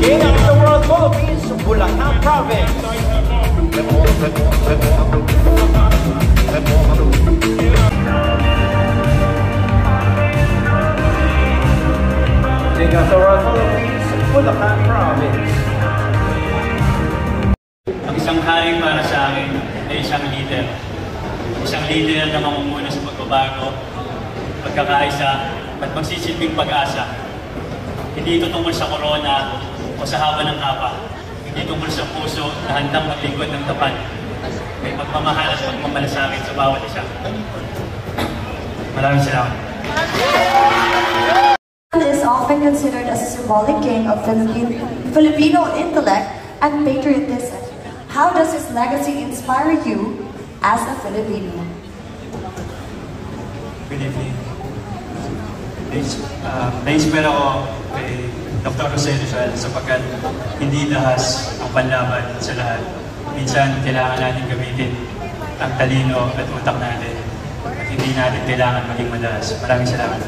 King of the World Philippines, Bulacan Province. King of the World Philippines, Bulacan Province. Ang isang hari para sa akin ay isang leader. Isang leader na mamumuna sa pagbabago, pagkakaisa at magsisilbing pag-asa. Hindi ito tungkol sa korona o sa haba ng hapa. Hindi tungkol sa puso na handang maglingkod ng tapat. May pagmamahal at pagmamalasakit sa bawat isa. Maraming salamat. Is often considered as a symbolic king of Filipino intellect and patriotism. How does his legacy inspire you as a Filipino? Good evening. Na-inspire ako kay Dr. Jose Rizal sapagkat hindi dahas ang panlaban sa lahat. Minsan, kailangan natin gamitin ang talino at utak natin. At hindi natin kailangan maging madalas. Maraming salamat.